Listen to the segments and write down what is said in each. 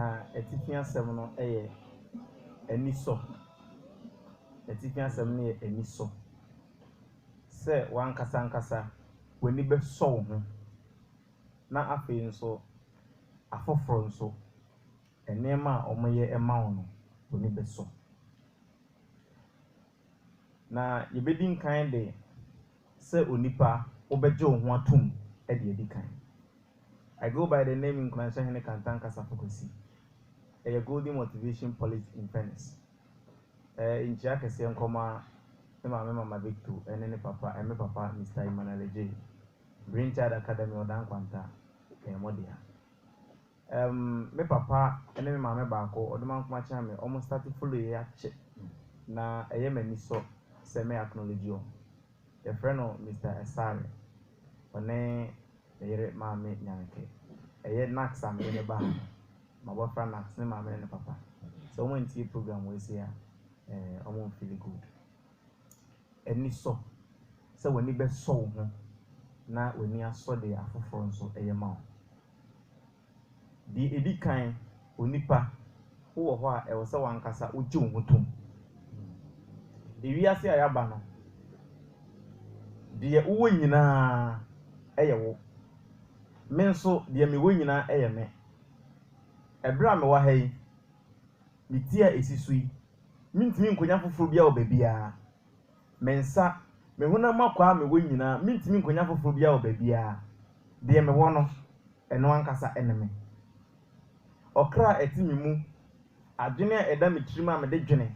na etifi asɛm no ɛyɛ aniso etifi asɛm no yɛ aniso sɛ wankasa w'ani bɛsɔ wo ho na afei nso afoforo nso nneɛma a ɔmoyɛ ɛma wo no w'ani bɛsɔ na yɛbɛdi nkan de sɛ onipa wobɛgye wo ho atom ɛde adi kan. I go by the name Nkuranhyɛ Hene Kantan Kasa Fokosi. A golden motivation policy in fairness. In Chiaka Siankoma, Mama Victor, and any papa, and my papa, Mr. Emmanuel J. Brainchild Academy or Dan Quanta, and Modia. My papa, and then Mamma Bako, or the monk Machame, almost started fully at check. Na a yemen so semi acknowledge you. A friend of Mr. Asare, or nay. Yere maame nyanke eye nax am in the bar my boyfriend nax ne maame ne papa so when tie program we say omo feel good eni so wani be so ho na wani aso de afoforo nso eye ma di edi kan onipa wo ho a e wo se wankasa oji wo tom ewiase ayaba no de wo nyina eye wo me nso de me wo nyina eye me ebra me wa ha yi me tia esisu yi mintimi nkonya foforo bia wo babia me nsa me hona makwa me wo nyina mintimi nkonya foforo bia wo babia de me wo no eno ankasa eneme okra etimi mu adwene a eda me tirima me de dwene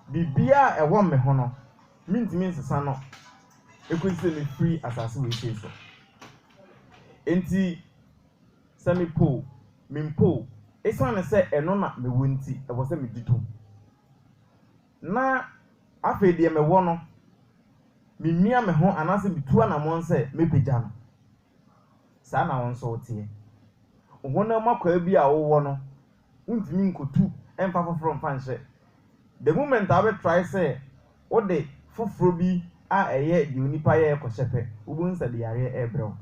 bibia ewo me ho no mintimi nsesa no ekwese me free asase we say so enti sami po mimpo esane se eno na me wonti e wo se me dito na afa de me wo no mimia me ho anase bitua na mo nse mepagya no sa na won so wote wo na makwa bi a wo no ntimi nkotu emfa foforo mfa nhye the moment I will try say wo de foforo bi a eye di onipa ye ekoshepe wo bu nsa de yare ebrew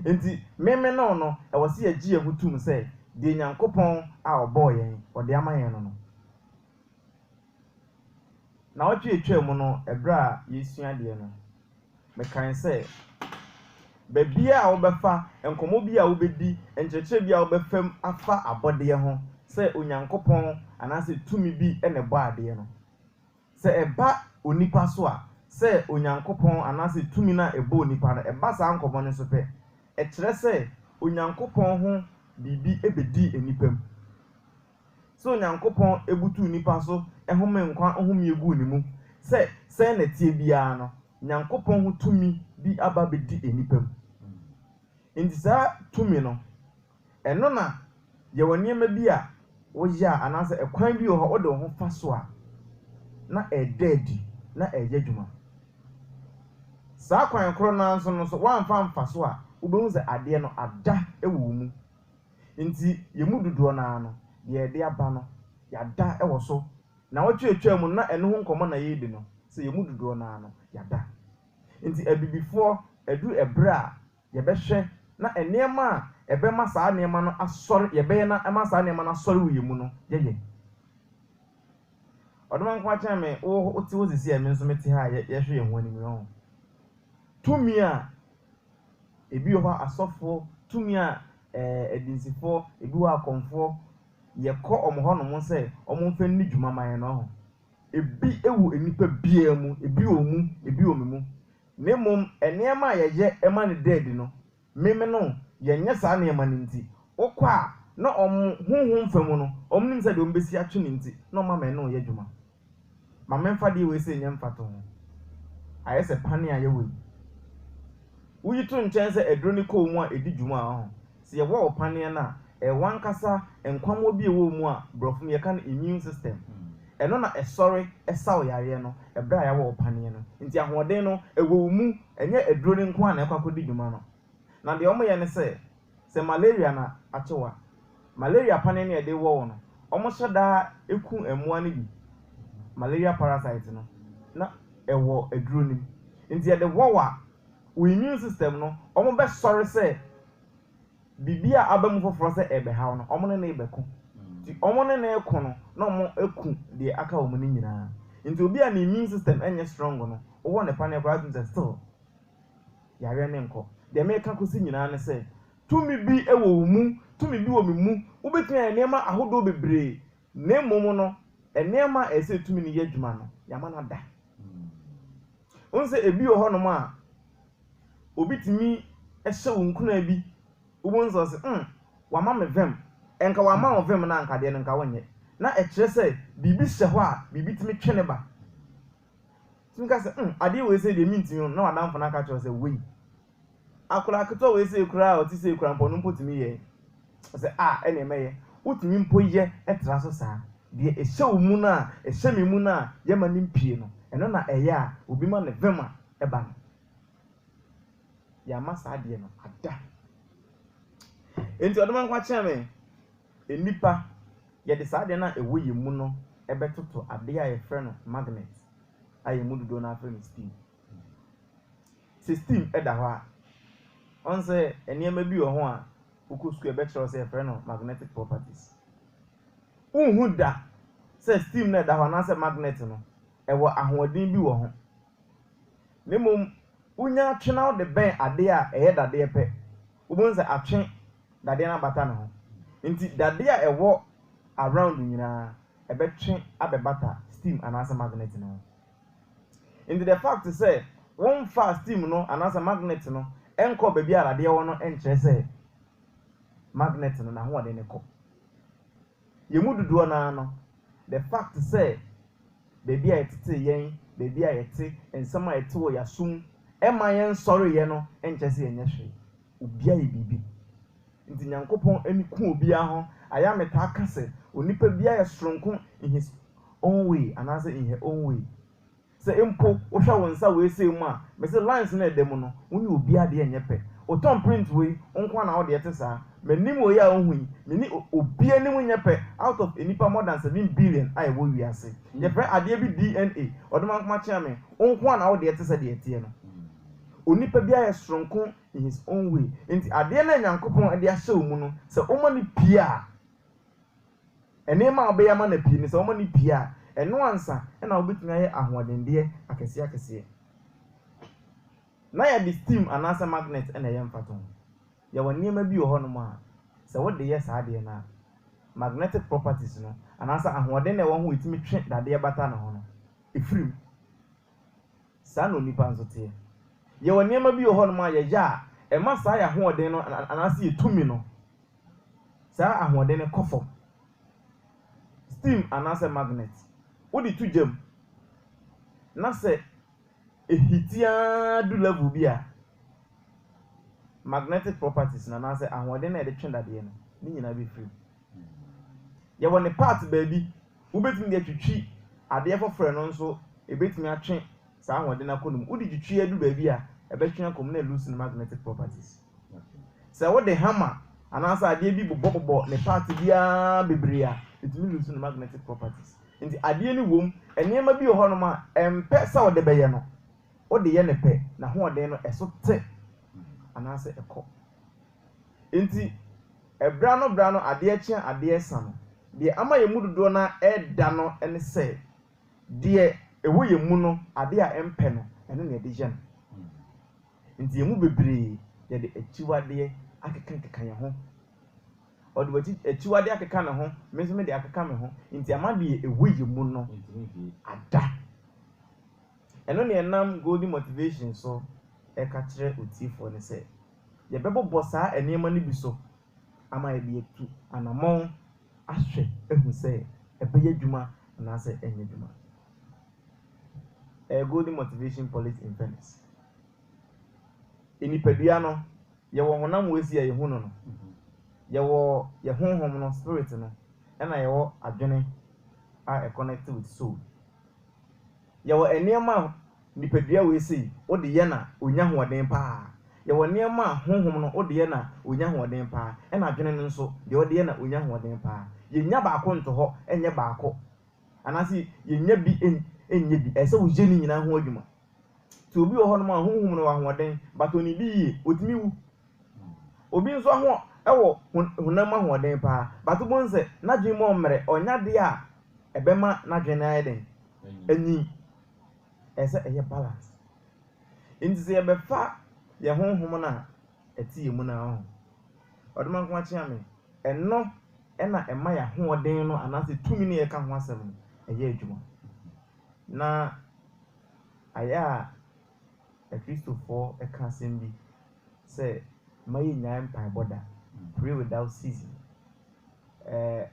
enti meme no e wose ya gie hutum se de nyankopon a obo yen ode amayen no na otwe etwa mu no ebra yesua de no me kan se babia a wo befa enkomo bia wo bedi encheche bia wo befam afa abode ho se onyankopon anase tumi bi ene bo ade no se eba onipa so a se onyankopon anase tumi na ebo onipa no eba sa ankomo ne so pe e kire se onyankopon ho bibi ebedi enipam so onyankopon ebutu onipa so ehome nkwa ohome egu ni mu se na tie bia no nyankopon ho tumi bi aba bedi enipam enti sa tumi no eno na ye woniema bi a wo ya anase ekwan bi ho ode ho fa so a na ededi na ejadwuma sa kwan kro na nso no so wanfa mfa so a ubehun se ade no ada ewu mu nti yemu duduo na no ye de aba no ya da ewo so na wotwetwa mu na eno ho nkomo na ye di no se yemu duduo na no ya da nti abibifo edu ebra ye behwe na enema a ebe ma saa enema no asori ye be na ema saa enema no asori wo yemu no ye odoman kwa cha me wo ti wo sisi emi nso meti ha ye hwe ye ho ani mu tumi a ebi ho asofo tumi a edinsifo ebi ho akonfo ye kọ omho no mo se omomfa ni dwuma man no ho ebi ewu enipa bia mu ebi omu ebi omemu nemom enema ye ema ne dead no meme no ye nya saa ne ema ne nti okwa na honhom famu no omnim se de ombesi atwe ne nti na oma me no ye dwuma ma memfa de we se nya mfato ho ayese pane a ye we wuyi to nchen se edroni ko mu a edi dwuma ho se ye wo pane na wankasa enkwamo bi ewo mu a brofum ye kan immune system eno na esori esaw yare no ebra ya wo pane no nti ahoden no ewo mu enye edroni nko a na ekwakodi dwuma no na de omo ye ne se malaria na achewa malaria pane ne de wo no omo hyeda eku emua ne bi malaria parasite no na ewo edroni nti ye de wowa immune system no omo be sorry se bibia abam foforo se ebe hawo no omo ne ebeko nti omo ne na ekɔ no na omo eku de aka omo ni nyina nti obi a ne immune system enye strong no wo ne pa ne kwa tun still yare ne nko de me ka kosi nyina ne se tumi bi ewo mu tumi bi wo mu wobetumi enema ahodo bebre na mmom no enema ese tumi ne yadwuma no yama na da onse ebi wo ho no ma obitumi ehye wo nkuna bi wobonso se wama me vem enka wama wo vem na anka de nka wonye na ekire se bibi hye ho a bibi tumi twene ba tumi ka se ade we se de mintimi na wadamfo na ka cho se wei akura keto we se kura o ti se kura mpo no mpotumi ye se ene meye utumi mpo ye etra so saa de ehye wo mu na ehye me mu na ye ma ni mpie no eno na eye a obi ma ne vem a eba no ya masa ade no ada enti odoma kwa cheme enipa ye de saa de na ewo ye mu no ebetoto ade a ye frɛ no magnet aye mu dodo na frɛ no steam steam eda ho a onse eniema bi wo ho a ukusku ebetro se frɛ no magnetic properties unhu da se steam na eda ho na se magnet no ewo ahoɔden bi wo ho nemom unya twena de ben ade a eye dade epe ubonse atwe dade na bata no ho nti dade a ewo around nyina ebetwe abebata steam anasa magnet no nti the fact say one fast steam no anasa magnet no enko ba bia dade wo no enkyere say magnet no na ho de ne ko yemu duduo na no the fact say baby a yetete yen baby a yete ensama yete wo yasum ema yen sorry ye no enkyese yenye hwe obia ye bibi nti nyankopon ani ku obia ho aya meta kase onipa bia ye soronko in his own way anase in her own way se empo wo hwa wonsa we se mu a me se lines na edem no woni obia de enye pe o ton print we onko na wo de yete saa menim wo ya ohun meni obia ni mu nye pe out of enipa more than 7 billion ai wo wiase ye pre ade bi DNA odoma nkoma kya me onko na wo de yete se de yete no onipa bia ye soronko in his own way nti ade na nyankopon ade ahye wo mu no se omo ni pia enema obeya ma na pia ni se omo ni pia eno ansa na obetumi aye ahoɔdende akese na ya di steam anasa magnet na ye mfato ya waniema bi wo ho no ma se wo de ye saa de na magnetic properties no anasa ahoɔden na wo ho itimi twe dade bata na ho no efrim saa no nipa nso te ye waniema bi wo ho no ma ye ja e ma saa ya ahoɔden no anasa ye tumi no saa ahoɔden ne kofo steam anasa magnet wodi tujam na se ehitia du level bia magnetic properties na say ahoɔden na de twenda de no ni nyina be free ye woni part baabi wobetumi de twitwi ade foforo no nso ebetumi atwe saa ahoɔden na konum wodi twitwi adu baabi a ebetwe akom na lose magnetic properties se wo de hammer anasa ade bi bobobobo ne part bia bebre a etumi lose magnetic properties nti ade ni wom enema bi ho no ma empe sa wo de beye no wo de ye ne pe na hoɔden no eso te anase ekɔ nti ebra no ade akye ade esa no de ama ye mudodo na eda no ene se de ewo ye mu no ade a empe no ene ne de je no nti ye mu bebre ye de achiwade akeka ye ho odo bati achiwade akeka ne ho menso me de akeka me ho nti amade ewo ye mu no ada eno ne enam golden motivation so e ka kire otifo ne se ye bebo saa enema ne bi so ama ye bi etu anamon ahwe ehu se ebeye dwuma na se enye dwuma golden motivation policy in fairness eni padua no ye wo honam wesi ye hu no ye wo ye honhom no spirit no na ye wo adwene a connected with soul ye wo enema nipadua wesi wo de ye na onya hoɔden pa ye wo enema honhom no wo de ye na onya hoɔden pa na adwene no nso de wo de ye na onya hoɔden pa ye nya baako nto ho enye baako anasi ye nya bi enye bi ese wo je ni nyina ho adwuma to obi wo ho no ma honhom no wa hoɔden but oni bi ye otimi wu obi nso ho ewo hunama hoden pa but bon se na dwen mo mmere onya de a ebema na dwen na yeden ani ese eye balance inti se ebefa ye honhom na eti ye mu na ho odoma nko achia me eno ena ema ya hoden no anase tumi ne ye ka ho asem no eye adwuma na aya Christopher eka sembi say my nyan pai boda pray without ceasing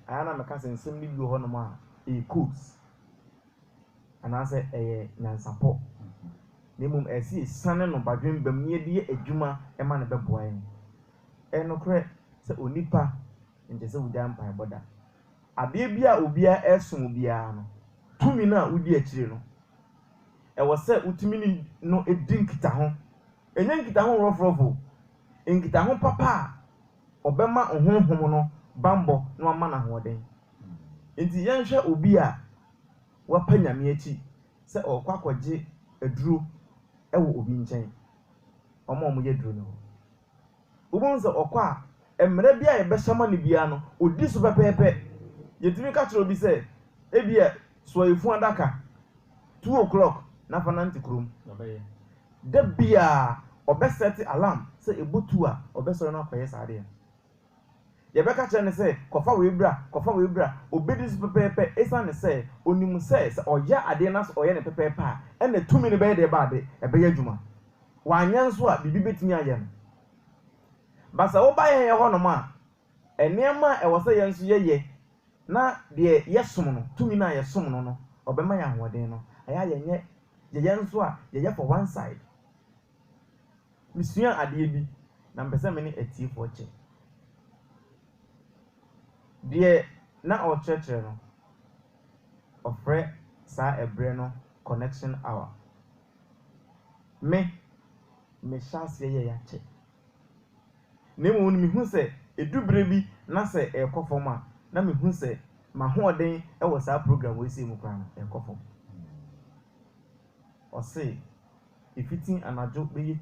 ana meka sensem ni bi ho no ma e cooks ana say nyan support nemum esi sane no badwen bam ye de adwuma e ma ne beboa en no kre say onipa nje say wudan pai boda ade bia obia esom bia no tumi na wudi akire no e wo say utumi no edin kita ho enye nkita ho rofrofo nkita ho papa obema ohonhom no bambo no ama na hoden enti yenhwe obi a wapanyame achi se okwakoje aduro ewo obi nchen omo ye duro no ubonza okwa emre bia ye behama ne bia no odi so pepepe yetimi ka kiro bi se ebia so efu adaka 2 o'clock na fananti krum da bia obeseti alarm se ebutu a obesoro na koye sare ye beka kire ne se kofa we bra obedi so pepepe esa ne se onimu se oya ade na so oye ne pepepe a ena tumi ne be de ba de ebe adwuma wanya nso a bibi betimi aye no basa wo ba ye ho no ma enema e wo se ye nso ye na de yesom no tumi na yesom no obema ya hoden no aya ye nso a ye for one side misua ade bi na mpese me ni ati for che de na o church no ofre sa ebre no connection hour me chance ye ya che nemu ni mi hu se edubre bi na se ekofom a na mi hu se ma hoden e wo sa program we se mu kwa na ekofom o se ifitin anajo be 2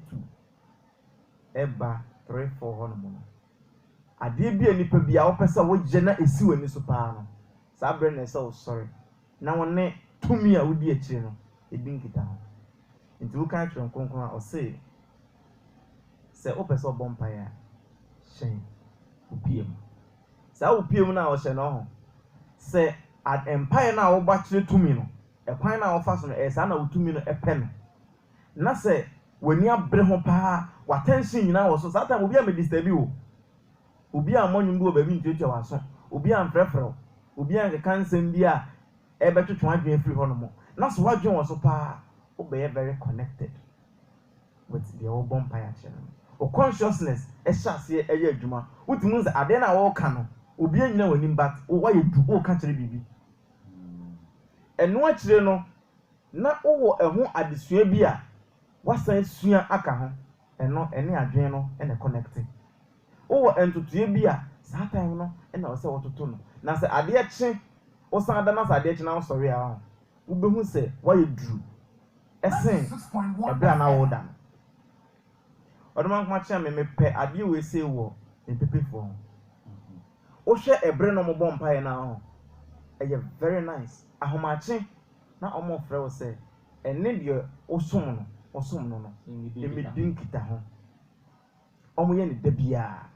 eba 3 4 hono mo ade bi anipa bia wo pesa wo je na esi wani so pa no sa bre na se o sorry na wone tumi a wodi akire no edin kita ho nti wo kan tron konkon a o se o pesa bompa ya shen opiem sa opiem na o hye no ho se at empire na wo ba kire tumi no e kwan na wo fa so no e sa na wo tumi no e pe no na se wani abre ho pa wa tension nyina wo so sa time obi a me disturb wo obi a monyum bi wo ba bi ntutu wa so obi a mfrefre obi a kansem bi a e betwetwe adwen free ho no mo na so wadwen wo so pa wo be very connected with the whole bonfire channel o consciousness e hyase e ye adwuma utimu nze ade na wo ka no obi anyina wani mbat wo ye du wo ka kire bibi eno akire no na wo eho adesua bi a wasan sua aka ho eno ene adwen no ene connecting wo entutue bi a saa time no ena wo se wototo no na se ade eche wo san ada na se ade eche na wo sorry a ho wo behu se wa ye duru esen ebra na wo da odoma kuma chia me pe ade we se wo empepe fo wo hwe ebre no mo bompa ye na ho eye very nice ahomache na omo frɛ wo se ene de osum no emedin kita ho omo ye ne da bia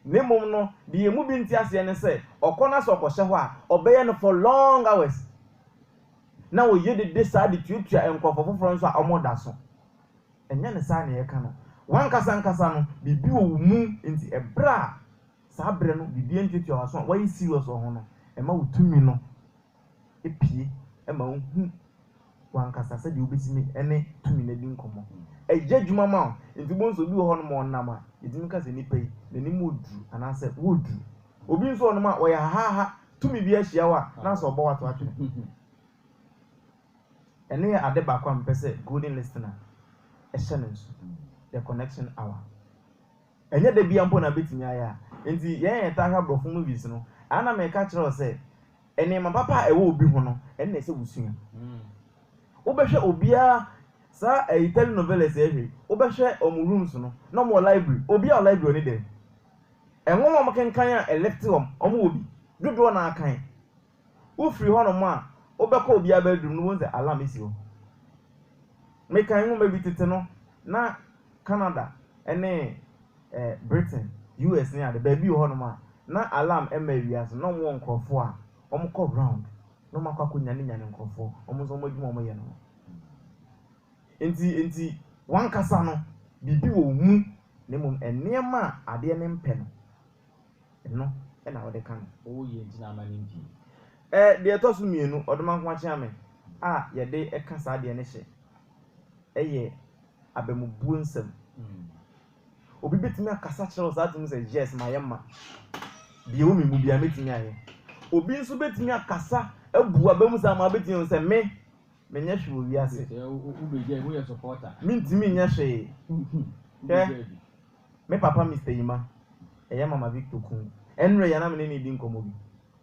nemom no de yemu bi nti ase ne se okona so okɔhye ho a obeye no for long hours na wo ye de saa de tuatua enkɔfo foforo nso a omo da so enya ne saa ne ye ka no wan kasa no bibi wo mu nti ebra saa bre no bibi ntuatua wa so wa yi serious ho no ema wo tumi no epie ema wo hu wan kasa se de obetimi ene tumi na di nkomo eje dwuma ma nti bonso bi wo ho no mo nnama edimi ka se ni pei na ni mo du ana se wo du obi nso no ma wo ya ha tumi bi ahia wa na so obo wato atwe ene ya ade ba kwa mpese golden listener nso the connection hour enye de bia mpo na betimi aya nti yen ta ha brofo movies no ana me ka kire o se ene ma papa ewo obi ho no ene se wusua wo behwe obia sa telenovela se ehwe wo behwe omu rooms no no mo library obi a library ni de enwo mo kenkan a elect hom omo obi dodo na akan wo free ho no mo a obeka obi abadum no wonze alarm isi ho me kan mo be tete no na Canada ene Britain US ni ade ba bi ho no mo a na alarm ema wiase no mo nkrofo a omo call ground no makwa nyane nkrofo omo so mo dwuma omo ye no enti wan kasa no bibi wo mu ne mum enema ade ne mpe no eno na wo de kan o ye ntina amani nti de to so mienu odoma nko ache ame a ye de kasa ade ne hye eye abemubuo nsem obi betimi akasa kire o sa tumi say yes ma yema de wo mimu bia metimi aye obi nso betimi akasa abu abemu sa ma betimi say me nya hwe owi ase o be je wo ye supporter mintimi nya hwe me papa Mr. Yima eye mama Victor kun enre ya na me ne di nkomo bi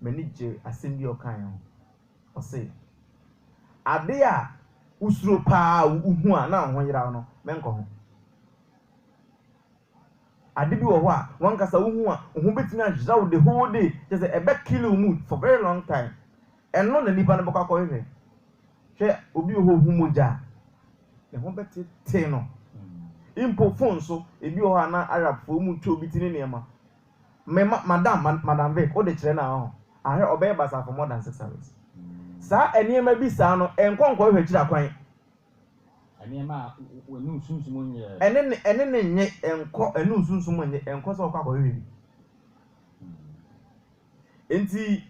me ni je asem bi okan ho o say ade a usuro pa uhu a na ho yira no me nko ho ade bi wo ho a wan kasa uhu a uhu betimi ajira wo the whole day just e be kill mood for very long time enno na nipa no bokwa ko hwe hwe obi ho hu moja ne ho betete no impo phone so ebi ho ana arab fo mu twa obi tini nema me madam Vic o de kire na ho ahwe obey basa for more than 6 hours sa enema bi sa no enkonkwo hwe kira kwan enema wonu sunsumo nye ene nye enko enu sunsumo nye enko so kwa hwe bi enti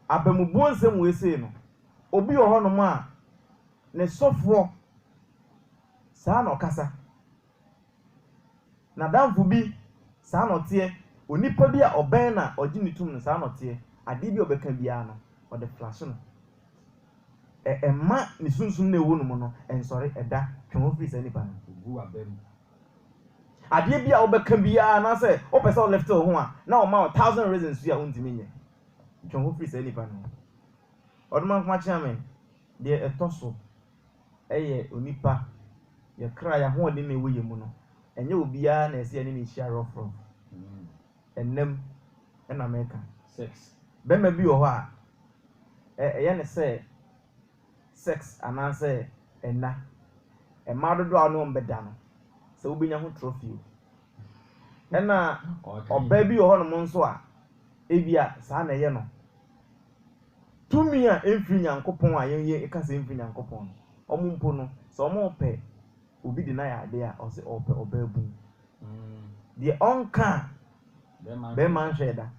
abemubuo nsem we sei no obi ho no ma ne sofo sa no kasa na damfo bi saa note onipa bi a oben na oginitum no saa note ade bi obeka bia no o de flash no ma ni sunsun na ewo no mo no ensori eda twon office ani pa no gu abem ade bi a obeka bia na say o pese o left ho a na o ma 1000 reasons ya untimi nye twon office ani pa no odman kwa chairman de etoso eye onipa ye kra ya ho de na ewo ye mu no enye obia na ese ani ni share rough ennem na America sex bema bi wo ho a eye ne say sex ana say enna ma dodo a no mbeda no se obinya ho trophy na oba bi wo ho no mo nso a ebia saa na eye no tumi a emfiri nyankopon a yenye ekasa emfiri nyankopon omumpo no so omo pe obi di na ya ade a o se ope obabu the onka be man sheda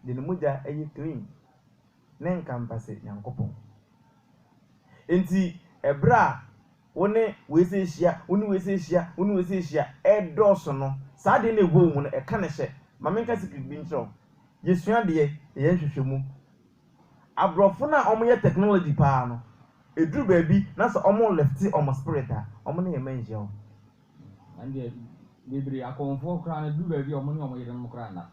de no muja ayi clean na nka mpase nyankopon enti ebra woni we se hia woni we se hia woni we se hia edoso no saa de na egwo mu no e ka ne hye mamenka secret bi ntro yesua de ye nhwehwemu abrofo na omoye technology pa no eduru ba bi na so omo lefti omo spirit a omo na ye menje o ande libri akonfo kra na duru ba bi omo ni omo yere mo kra na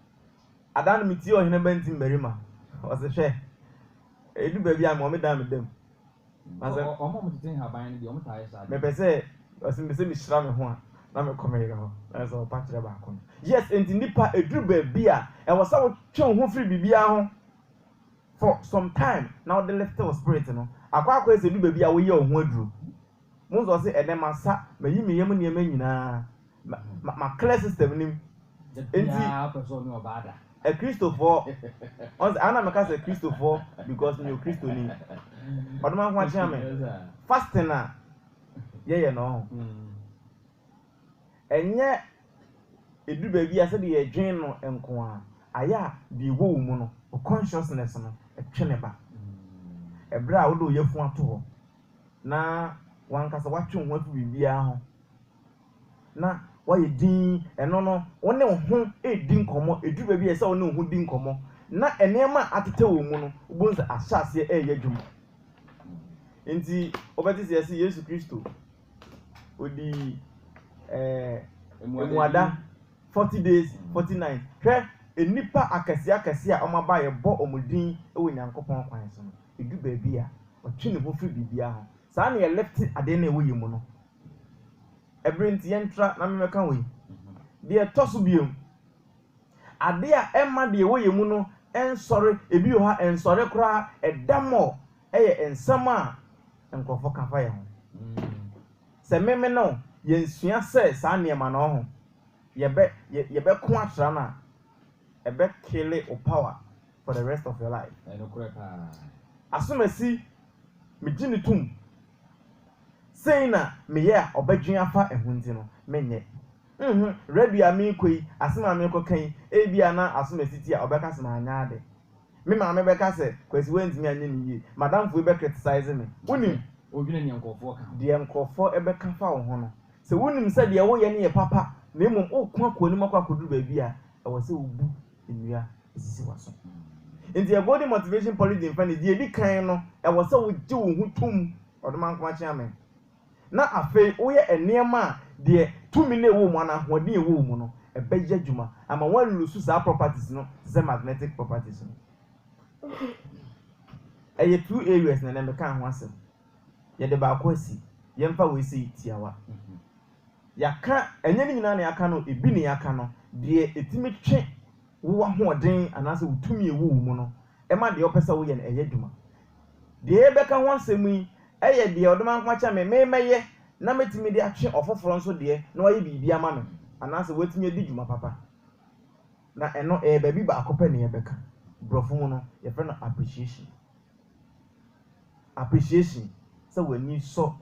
adan mi ti o hene banti mbarima o se hwe eduru ba bi a mo me dan me dem omo mo titin ha ban bi omo tae sa me pese o se me se mi shira me ho a na me komere ho na so pa kire ba ko yes enti nipa eduru ba bi a e wo sa wo twen ho firi bibia ho for some time now the left of spirit no akwa ese du ba bi a wo ye ho aduru mo zo se edema sa mayi me yem ne ma nyina ma clear system nim enti ya person no bada a Christopher on ana me ka say Christopher because me o Christo ni oduma kwa chiame fasting na ye no enye edu ba bi ase de ye dwen no enko a aya bi wo mu no consciousness no etwene ba ebra wo do ye fu ato ho na wankasa watwe ho afi bibia ho na waye din eno no wone ho edi nkomo edu ba bi ese wone ho di nkomo na enema atete wo mu no ubonza ahyase eye dwum enti obeti se ese Yesu Kristo odi emuada 40 days 49 hwe enipa akase a omaba ye bo omudin ewo nyankopon kwan so no edu ba bi a otwe ne ho fi bibia ho saa na ye left ade na ewo yemu no ebrenti yentra na memeka we de etoso biom ade a emma de wo yemu no ensori ebi o ha ensori kra edamo eye ensam a enkofo kafa ye ho se meme no yensua se saa niema no ho yebe ko atra na ebe kill o power for the rest of your life eno koreka asomasi me gini tum sei na me ye a obadwen afa ehunti no menye radio ami koi asema me kokan ebia na asomasi ti a obeka se na anya de me ma me beka se kwesi wentimi anya ni ye madam fu be criticize me wonim odwene ne nkofo ka de nkofo ebe ka fa wo ho no se wonim se de wo ye ne ye papa na emum okwa kwani makwa kodu ba bia e wo se obu enua esisi waso nti agodi motivation policy in fani de kan no e wo se wo ji wo hu tum odoman kwa chia me na afi wo ye enema de tumi na ewo mu na hodi ewo mu no e beje djuma ama wan lusu sa properties no ze magnetic properties no eye two areas na me kan ho asem ye de ba kwasi ye mfa we se tiawa yaka enye ni nyina na yaka no ebi ne yaka no de etimi twe wo ahoden anase utumi ewu mu no e ma de opesa wo ye na eye dwuma de ebeka ho asem yi eye de odoma nkwacha me meye na metimi de atwe ofoforo nso de na waye bibi ama me anase wetimi edi dwuma papa na eno baby ba akopa ne ebeka brofo mu no ye fe no appreciation so wani so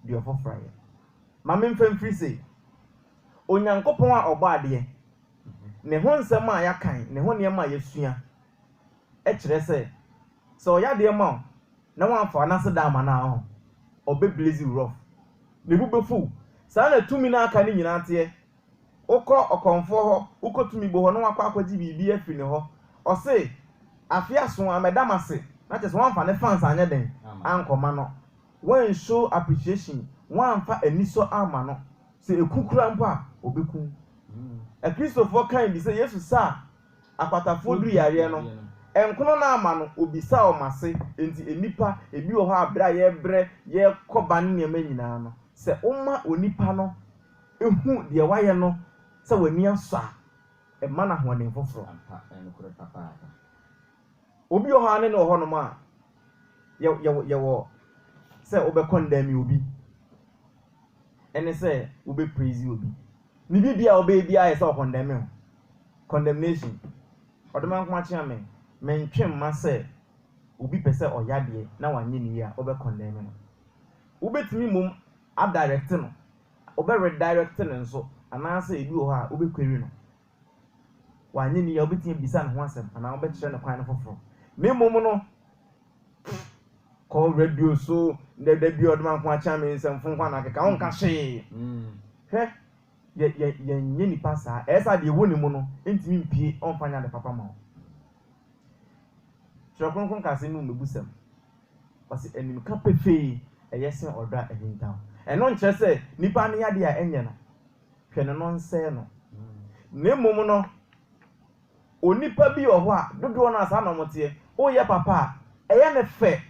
de ofoforo ye mame mfem free say onyankopon a obo ade ne ho nsem a yakan ne ho ne ma yesua e kire se so ya de ma na wanfa na se da ma na ho obe blaze rough ne bu befu sa na tumi na aka ni nyina te ukọ okonfo ho ukọ tumi bo ho no akwa akwaji bibi afiri ne ho o se afia so amedamase na che so wanfa ne fans anya den ankoma no when show appreciation wanfa aniso ama no se ekukura mpa obeku a Christopher kan bi se Yesu sa apatafo du yare no enkono na ama no obisa o mase enti enipa ebi wo ha abra ye bre ye koba ne ne nyina no se umma onipa no ehu de waye no se wani aso a e ma na ho ne foforo enokore papa obi o ha ne no ho no ma ye wo se obe condemn obi ene se obe praise obi ni bibia obe bia ye se condemn condemnation odoma nkwa chia me mentwem ma se obi pese oyade na wanye ni ya obe condemn no obetimi mum a direct no obe redirect no nso anase ebi o ha obe kweri no wanye ni ya obetimi bisa no ho asem ana obe kire no kwan no foforo me mum no call radio so de bi odoma nkwa chia me nsem fun kwa na keka won ka hwe he ye nyeni pasa esa de woni mu no entimi mpie onfanya de papa ma Shokon kase mu mebusam wasi enim ka pefe eyesen odra ehinta eno nche se nipa ne yade a enye no hwe no nse no ne mum no onipa bi oho a dodo na asa na mote o ye papa eye ne fe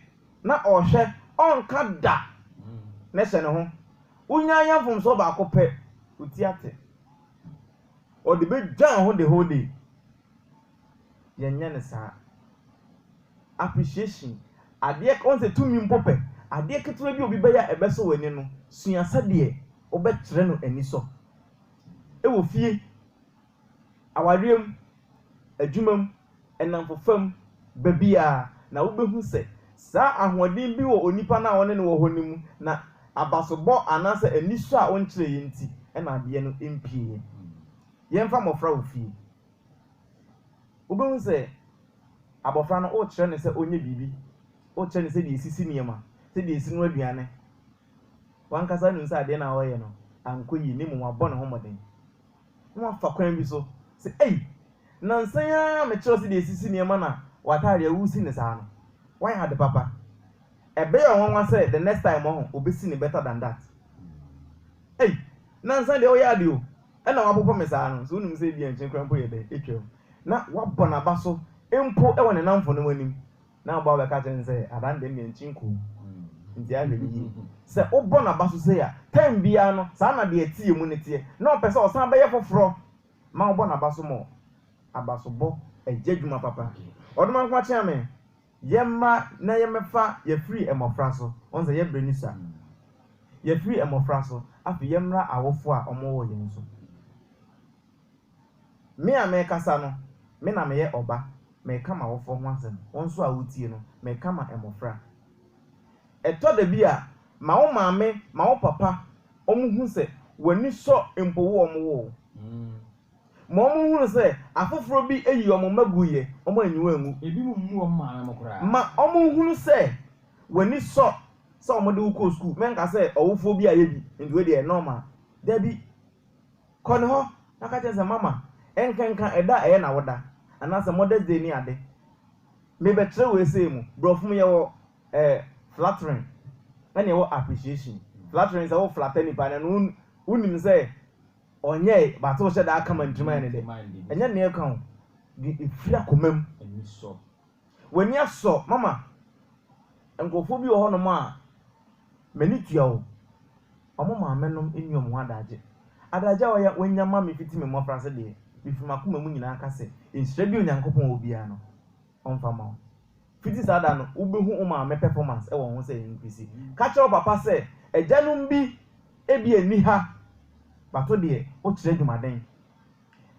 na ohwe onka da ne hye ne ho unyanya fom so ba akopɛ utiate o de be jan ho the whole day yenye ne sa appreciation ade kon se tumi mpope ade ketewa bi obi beya ebeso wani no suasa de obekire no ani so e wo fie awariem adwumam enamfofam babia na wo behu se sa ahoden bi wo onipa na woni ne wo honimu na abasobo anase aniso a wonkire yenti e na ade no empie yemfa mofra wo fie wo behu se abofra no o kire ne se onye bibi o kire ne se de esisi niema se de esi no aduane wankasa nu se ade na wo ye no ankoyi ne mu abɔ ne homoden no afa kwan bi so se na nsanya me kire se de esisi niema na watare awusi ne saa no why had the papa ebe ya onwa say the next time on obesi ne better than that na nsan de o ya de o e na wapopo me saa no so unum say bia nchen krampo ye de etwem na wabɔ na baso empo e wona namfo no wanim na ba be ka chen say adan de me nchen ko nti a hwe yi se obɔ na baso say ya time bia no saa na de atie mu ne tie na o pese o san be ye foforo ma obɔ na baso mo abasobɔ ɛgye adwuma papa ɔdoma kwa kyea me yɛmma na yɛmɛfa yɛfiri ɛmɔfra so ɔnse yɛbrɛ ni sa yɛfiri ɛmɔfra so afi yɛmmra awofo a ɔmowɔ yɛn so me a mɛkasa no me na meyɛ ɔba mɛka ma awofo ho asɛm wɔn nso a wotie no mɛka ma ɛmɔfra ɛtɔ da bi a ma wo maame ma wo papa ɔmo hu sɛ w'ani sɔ mpo wo ɔmo wo ma ɔmo hu sɛ afoforo bi eyi ɔmo magu yɛ ɔmo anyiwa angu ebi mu ɔmo maame mo koraa ma ɔmo hu sɛ w'ani sɔ sɛ ɔmo de wo kɔ school menka sɛ ɔwofo bi a yɛ bi nti we deɛ normal da bi kɔ ne hɔ na ka kyerɛ sɛ mama ɛnkenka ɛda ɛyɛ na woda anaasɛ Mother's Day ni ade mebɛkyerɛ wɔ ese mu brɔfo yɛ wɔ flattering ɛna ɛwɔ appreciation flattering sɛ wo flatter nipa na no unim sɛ ɔnyɛ bato hyɛ da aka ma ntoma ne de ɛnyɛ ne ɛka ho de efiri akomam ani sɔ w'ani asɔ mama nkɔfo bi wɔ hɔ nom a m'ani tua wo ɔmo maame nom eni ɔmo ho adagye a wɔnya ma me fiti me mmɔfra se deɛ bifiri makoma mu nyinaa ka sɛ nhyira bi onyankopɔn wɔ biara no ɔmfa ma wo fiti saa da no wobɛhu wo maame performance ɛwɔ ho sɛ ɛnkrisi ka kyerɛ wo papa sɛ agyanom bi ebi ani ha bato deɛ wokyerɛ adwumaden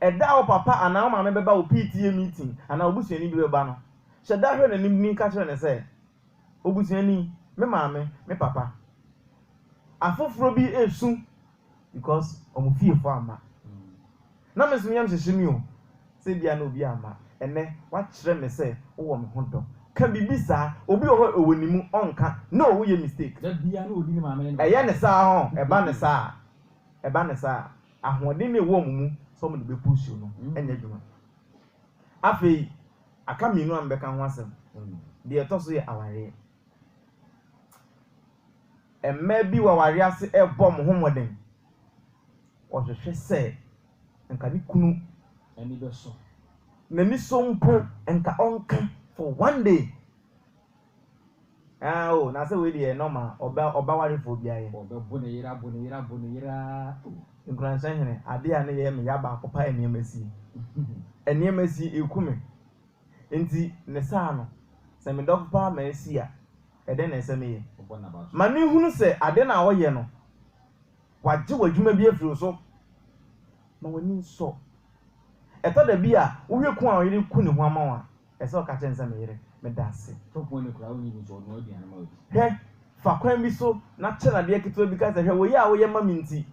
ɛda wo papa anaa wo maame bɛba wo PTA meeting anaa obusuani bi bɛba no hyɛ da hwɛ n'anim ni ka kyerɛ ne sɛ obusuani me maame me papa afoforo bi esu because ɔmo fiefo ama na mesu nyam hyehyɛ mi o sɛ bia na obi ama ɛnɛ wakyerɛ me sɛ wowɔ me ho dɔ ka bibi saa obi wɔ hɔ ɛwɔ nimu ɔnka na ɔwɔ yɛ mistake da bia na odi ne maame ne ɛyɛ ne saa ho ɛba ne saa ahoɔden ne ɛwɔ mu sɛ ɔmo de bɛpush no ɛnyɛ adwuma afei aka mmienu a mbɛka ho asɛm deɛ ɛtɔ so yɛ awareɛ mmaa bi wɔ awareɛ ase ɛbɔ mo ho mmɔden ɔhwehwɛ sɛ nka ne kunu ani bɛsɔ n'ani so mpo nka ɔnka for one day na sɛ wei deɛ normal ɔba warefo bi ayɛ ɔbɛbɔ ne yera nkuranhyɛ hene adeɛ a ne yɛ me yɛ baako pa nneɛma si eku me nti ne saa no sɛ me dɔfo pa ma esi a ɛdɛ na ɛsɛ me yɛ ma ne hunu sɛ ade na ɔyɛ no wagye w'adwuma bi afiri so ma w'ani nsɔ ɛtɔ da bi a wohwɛ ku a ɔyere ku ne ho ama wa ɛsɛ ɔka kyɛn sɛ me yere me da ase tɔpɔ ne kura woni nso ɔno aduane ma odi hwɛ fa kwan bi so na kyerɛ adeɛ ketewa bi ka sɛ hwɛ wɔyi a woyɛ ma me nti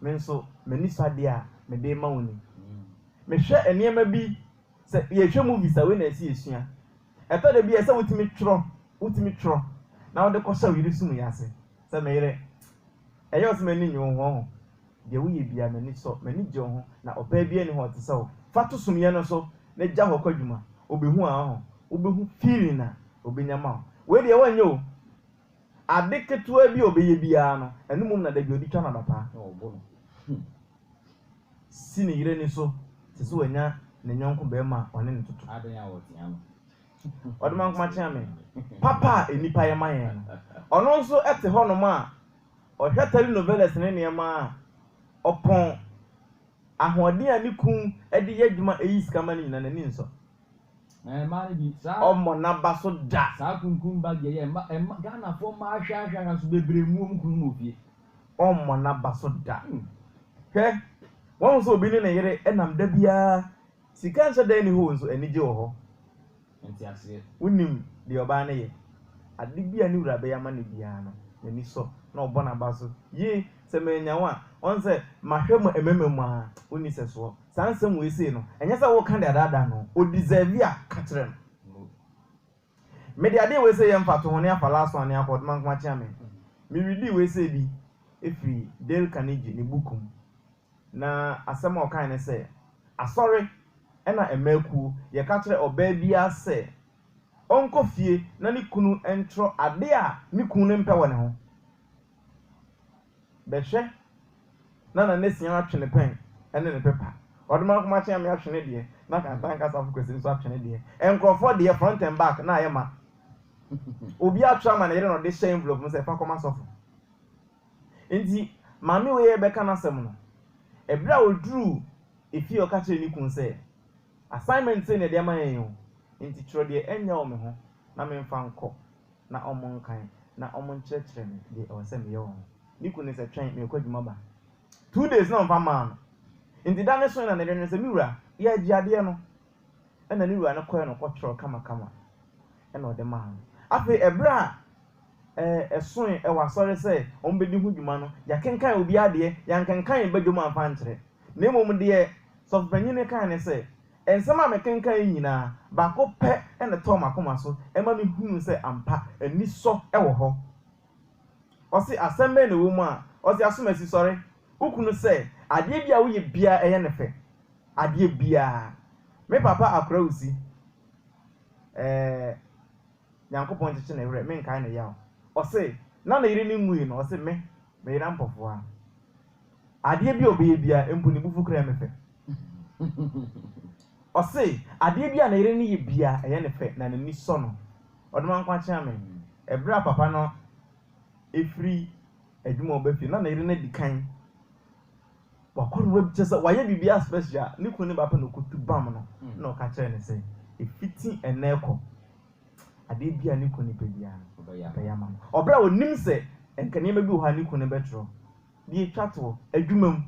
me nso m'ani sɔ adeɛ a me de ma wo ni mehwɛ nneɛma bi sɛ yɛhwɛ movies a wei na ɛsi esua ɛtɔ da bi a ɛsɛ wotumi twerɛ na wode kɔhyɛ wo yere sum yɛ ase sɛ me yere ɛyɛ ɔsɛ m'ani nye wo ho deɛ woyɛ bia m'ani gye wo ho na ɔbaa bi ani hɔ ɔte sɛ wo fa to sumyɛ no so na gya hɔ kɔdwuma obɛhu a ho wobɛhu feeling na obɛnya ma wo wei deɛ wɔnyɛ o ade ketewa bi a obɛyɛ biara no ɛno mom na da bi ɔde twa no adapaa si ne yere ni so te sɛ wanya ne nyɔnko bɛrima ɔne ne toto adan a wɔtea no ɔde ma nkoma kyea me papa a enipa yɛ ma yɛn no ɔno nso ɛte hɔ nom a ɔhwɛ telenovelas ne nneɛma a ɔpɔn ahoɔden a ne kun ɛde yɛ adwuma ɛyi sika ma ne nyina n'ani nsɔ maa ne bi saa ɔmmɔ n'aba so da saa kunkun ba deɛ yɛ ɛma Ghanafoɔ ma ahwɛ nso bebree mu ɔmo kunu n'ofie ɔmmɔ n'aba so da hwɛ wɔn nso obi ne ne yere ɛnam da biara sika nhyɛ dan ne hɔ nso anigye wɔ hɔ nti aseɛ wonim deɛ ɔbaa ne yɛ ade bi a ne wura bɛyɛ ama ne biara no n'ani sɔ na ɔbɔ n'aba so yie sɛ menya wo a ɔn sɛ mahwɛ mu ɛmɛmɛ mu a woni sɛ soɔ saa nsɛm wɔ ese no ɛnyɛ sɛ wɔka de adaadaa no o deserve a ka kyerɛ no mede adeɛ wɔ ese yɛ mfa to ho ne afa last one ne akɔ ɔdoma nkoma kyea me redi wɔ ese bi efiri Dale Carnegie ne bukum na asɛm a ɔkan ne sɛ asɔre ɛna ɛmɛkuo yɛka kyerɛ ɔbaa biara sɛ ɔnkɔ fie na ne kunu ɛntrɔ ade a ne kunu ne mpɛ wɔ ne ho bɛhwɛ na nesia atwene pɛn ɛne ne pepa ɔde ma nkoma kyea me atwene deɛ na kantan kasa fokwesi nso atwene deɛ nkrɔfoɔ deɛ front and back na ayɛ ma obi atwa ma ne yere no de hyɛ envelope no sɛ fa kɔma sɔfo nti maame wei bɛka n'asɛm no ɛbra oduru efie ɔka kyerɛ ne kun sɛ assignment say na de ma yen yo nti tro de enya o me ho na me mfa nko na omo nkan na omo nkyerɛkyerɛ me de o se me ye ho ni ku ne se twɛn me kwadwuma ba 2 days na mfa ma nti da ne so na ne de se mi wura ye agiade no ɛna ne wura ne kɔɛ no kɔtwerɛ kama ɛna ɔde ma no afi ebra ɛson ɛwɔ asɔre sɛ ɔmo bedi ho dwuma no ya kenkan obi adeɛ ya nkenkan badwom amfa nkyerɛ na mmom deɛ sɔfpanyin ne kan ne sɛ ensɛm a mekenkan nyinaa baako pɛ ɛna tɔ makoma so ɛma me hunu sɛ ampa ani sɔ ɛwɔ hɔ ɔse asɛm bɛ na wɔ mu a ɔse asomasi sɔre ukunu sɛ adeɛ bi a woyɛ bia ɛyɛ ne fɛ adeɛ bia me papa akora usi Nyankopɔn kyekye na ewure me nkae na yaw ɔse na yiri ne ngui no ɔse me yira mpɔfo a adeɛ bi obeye bia empu ne bufu kra me fɛ ɔse adeɛ bi a na yiri ne yɛ bia ɛyɛ ne fɛ na n'ani sɔ no ɔdoma nkwa kyea me ebra papa no efiri adwuma obafi na yiri ne dikan wakɔre web kyesa wayɛ bibia special ne kunu ne bapa no kutu bam no na ɔka kyerɛ ne sɛ efiti eneko ade bia ne kunu bebia bɛya ma ɔbra onim sɛ enkanea bi wo ha ne kunu bɛtro die twato adwumam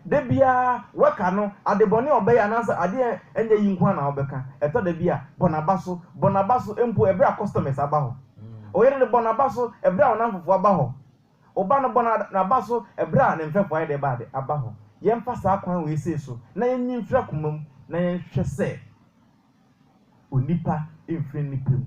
de bia waka no ade bɔne ɔbɛya na sɛ ade enye yi nko na ɔbɛka ɛtɔ da bia bonabaso empo ebra customers aba ho oyere ne bonabaso ebra onamfofo aba ho oba no bonabaso ebra ne mfefo ayɛ de ba de aba ho yɛmfa saa kwan we ese so na yenyi mfra komam na yenhwɛ sɛ onipa emfiri nipam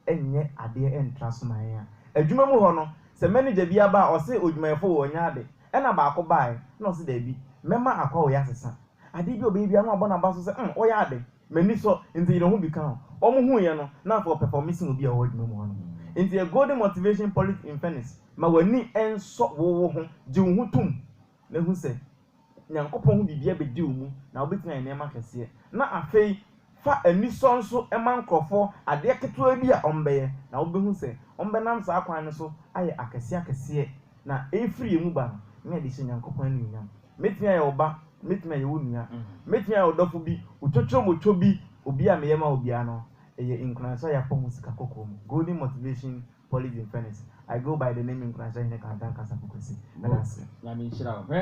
enye ade entra so man ya adwuma mu hɔ no sɛ manager bi aba ɔse odwumayɛfo wɔ nya ade ɛna baako bae na ɔse da bi mɛma akwa wo yasesa ade bi obi bia no abonabaso sɛ ɔyɛ ade mani so nti yire ho bi ka ho ɔmo hu ye no na for performing obi a wɔ adwuma mu hɔ no nti a golden motivation policy in fairness ma wani enso wo ho gye wo ho tum na hu sɛ Nyankopɔn ho bibia bedi wo mu na wobetumi ayɛ nneɛma kɛseɛ na afei fa ani sɔ nso ɛma nkrɔfo adeɛ ketewa bi a ɔmbɛyɛ na wobehu sɛ ɔmbɛnam saa kwan no so ayɛ akɛseɛ na efiri emu ba no na de hyɛ Nyankopɔn no nyam metumi ayɛ oba metumi ayɛ wo nua metumi ayɛ odɔfo bi utwotwo bi obi a meyɛ ma obi ano ɛyɛ nkranso ya pɔn sika kokoro golden motivation policy in fairness I go by the name nkranso in the kantan kasa pokosi na that's na me nhyira wo